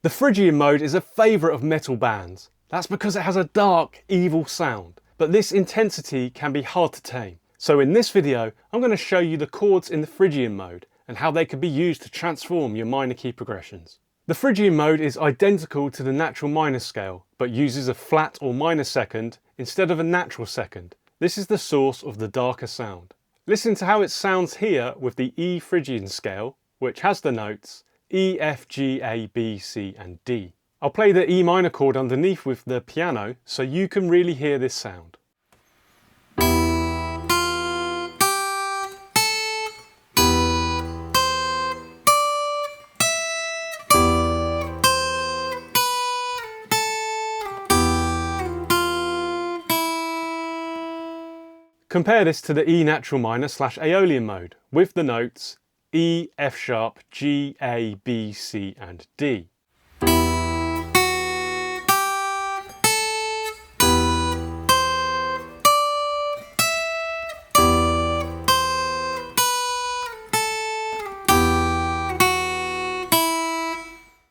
The Phrygian mode is a favourite of metal bands. That's because it has a dark, evil sound. But this intensity can be hard to tame. So in this video, I'm going to show you the chords in the Phrygian mode and how they can be used to transform your minor key progressions. The Phrygian mode is identical to the natural minor scale, but uses a flat or minor second instead of a natural second. This is the source of the darker sound. Listen to how it sounds here with the E Phrygian scale, which has the notes E, F, G, A, B, C and D. I'll play the E minor chord underneath with the piano so you can really hear this sound. Compare this to the E natural minor / Aeolian mode with the notes E, F sharp, G, A, B, C and D.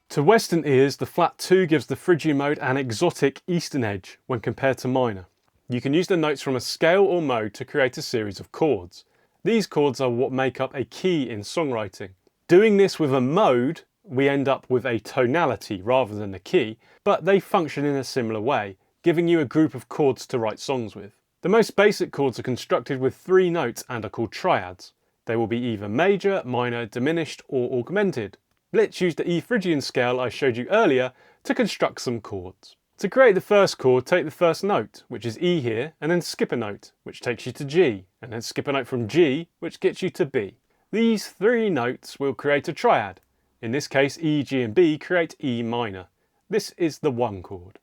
To Western ears, the flat 2 gives the Phrygian mode an exotic Eastern edge when compared to minor. You can use the notes from a scale or mode to create a series of chords. These chords are what make up a key in songwriting. Doing this with a mode, we end up with a tonality rather than a key, but they function in a similar way, giving you a group of chords to write songs with. The most basic chords are constructed with 3 notes and are called triads. They will be either major, minor, diminished or augmented. Let's use the E Phrygian scale I showed you earlier to construct some chords. To create the first chord, take the first note, which is E here, and then skip a note, which takes you to G, and then skip a note from G, which gets you to B. These 3 notes will create a triad. In this case, E, G and B create E minor. This is the 1 chord.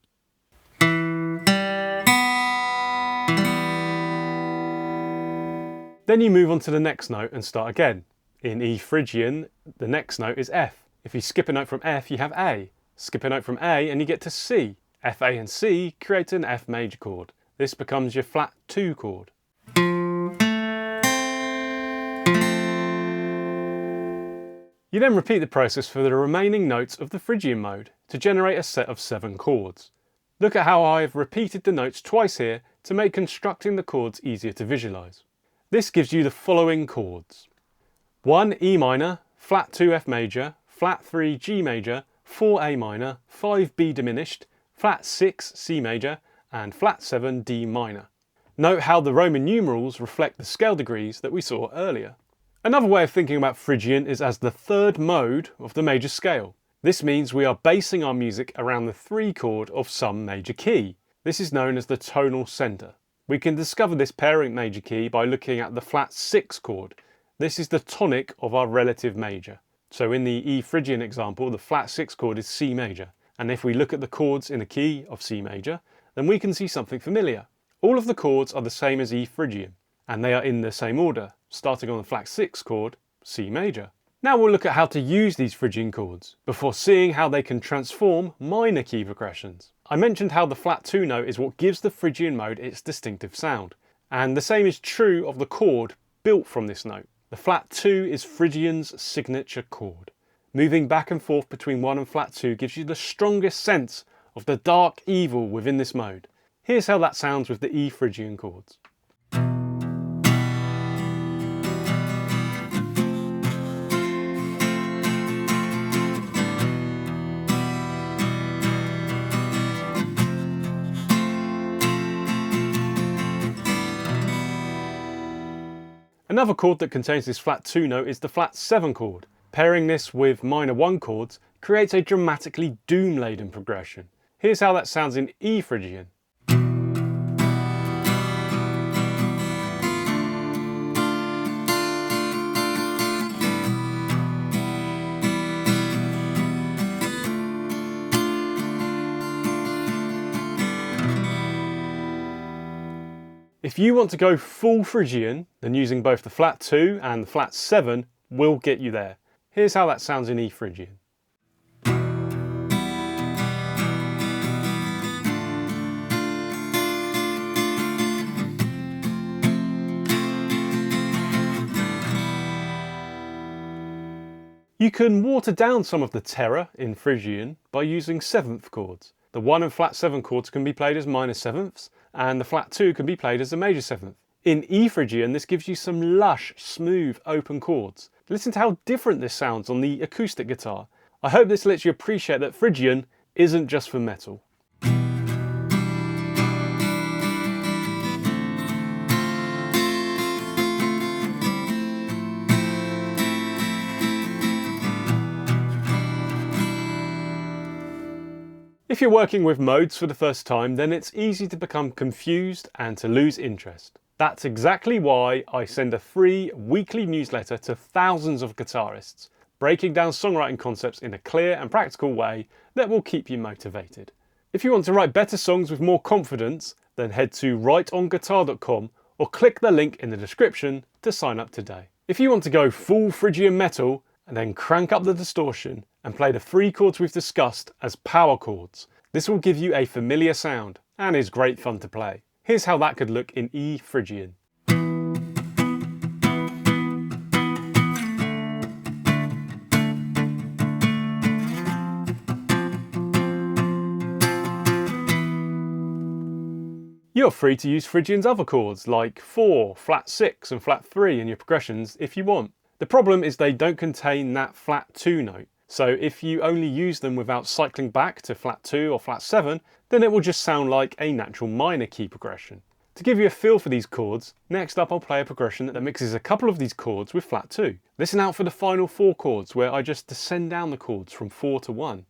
Then you move on to the next note and start again. In E Phrygian, the next note is F. If you skip a note from F, you have A. Skip a note from A and you get to C. F, A and C create an F major chord. This becomes your flat 2 chord. You then repeat the process for the remaining notes of the Phrygian mode to generate a set of 7 chords. Look at how I have repeated the notes twice here to make constructing the chords easier to visualise. This gives you the following chords: 1 E minor, flat 2 F major, flat 3 G major, 4 A minor, 5 B diminished, flat 6 C major and flat 7 D minor. Note how the Roman numerals reflect the scale degrees that we saw earlier. Another way of thinking about Phrygian is as the 3rd mode of the major scale. This means we are basing our music around the 3 chord of some major key. This is known as the tonal centre. We can discover this parent major key by looking at the flat 6 chord. This is the tonic of our relative major. So in the E Phrygian example, the flat 6 chord is C major. And if we look at the chords in a key of C major, then we can see something familiar. All of the chords are the same as E Phrygian, and they are in the same order, starting on the flat 6 chord, C major. Now we'll look at how to use these Phrygian chords, before seeing how they can transform minor key progressions. I mentioned how the flat 2 note is what gives the Phrygian mode its distinctive sound, and the same is true of the chord built from this note. The flat 2 is Phrygian's signature chord. Moving back and forth between 1 and flat 2 gives you the strongest sense of the dark evil within this mode. Here's how that sounds with the E Phrygian chords. Another chord that contains this flat 2 note is the flat 7 chord. Pairing this with minor 1 chords creates a dramatically doom-laden progression. Here's how that sounds in E Phrygian. If you want to go full Phrygian, then using both the flat 2 and the flat 7 will get you there. Here's how that sounds in E Phrygian. You can water down some of the terror in Phrygian by using seventh chords. The 1 and flat 7 chords can be played as minor sevenths, and the flat 2 can be played as a major seventh. In E Phrygian, this gives you some lush, smooth, open chords. Listen to how different this sounds on the acoustic guitar. I hope this lets you appreciate that Phrygian isn't just for metal. If you're working with modes for the first time, then it's easy to become confused and to lose interest. That's exactly why I send a free weekly newsletter to thousands of guitarists, breaking down songwriting concepts in a clear and practical way that will keep you motivated. If you want to write better songs with more confidence, then head to writeonguitar.com or click the link in the description to sign up today. If you want to go full Phrygian metal and then crank up the distortion and play the 3 chords we've discussed as power chords, this will give you a familiar sound and is great fun to play. Here's how that could look in E Phrygian. You're free to use Phrygian's other chords like 4, flat 6 and flat 3 in your progressions if you want. The problem is they don't contain that flat 2 note, so if you only use them without cycling back to flat 2 or flat 7, then it will just sound like a natural minor key progression. To give you a feel for these chords, next up I'll play a progression that mixes a couple of these chords with flat 2. Listen out for the final 4 chords where I just descend down the chords from 4 to 1.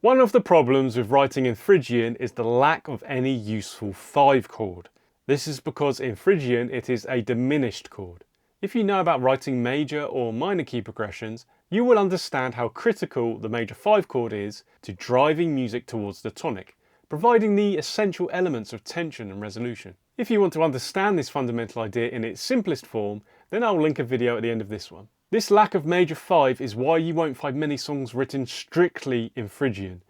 One of the problems with writing in Phrygian is the lack of any useful 5 chord. This is because in Phrygian it is a diminished chord. If you know about writing major or minor key progressions, you will understand how critical the major 5 chord is to driving music towards the tonic, providing the essential elements of tension and resolution. If you want to understand this fundamental idea in its simplest form, then I'll link a video at the end of this one. This lack of major 5 is why you won't find many songs written strictly in Phrygian.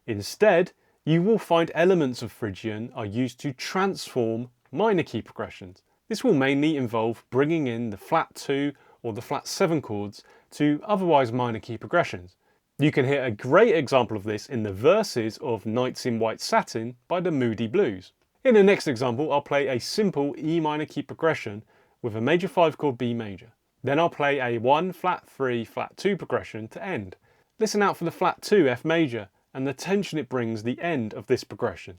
Instead, you will find elements of Phrygian are used to transform minor key progressions. This will mainly involve bringing in the flat 2 or the flat 7 chords to otherwise minor key progressions. You can hear a great example of this in the verses of Nights in White Satin by the Moody Blues. In the next example, I'll play a simple E minor key progression with a major 5 chord B major. Then I'll play a 1 flat 3 flat 2 progression to end. Listen out for the flat 2 F major and the tension it brings the end of this progression.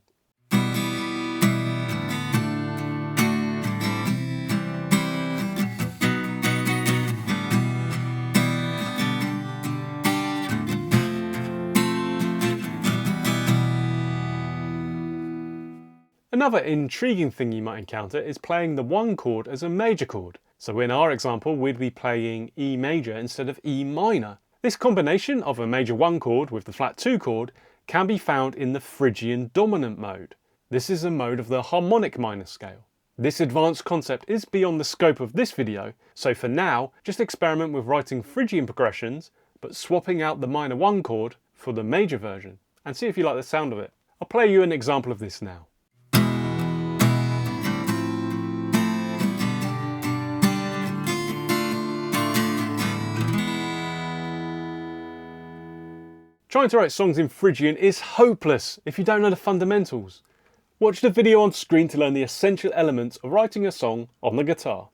Another intriguing thing you might encounter is playing the 1 chord as a major chord. So in our example, we'd be playing E major instead of E minor. This combination of a major 1 chord with the flat 2 chord can be found in the Phrygian dominant mode. This is a mode of the harmonic minor scale. This advanced concept is beyond the scope of this video, so for now, just experiment with writing Phrygian progressions, but swapping out the minor 1 chord for the major version, and see if you like the sound of it. I'll play you an example of this now. Trying to write songs in Phrygian is hopeless if you don't know the fundamentals. Watch the video on screen to learn the essential elements of writing a song on the guitar.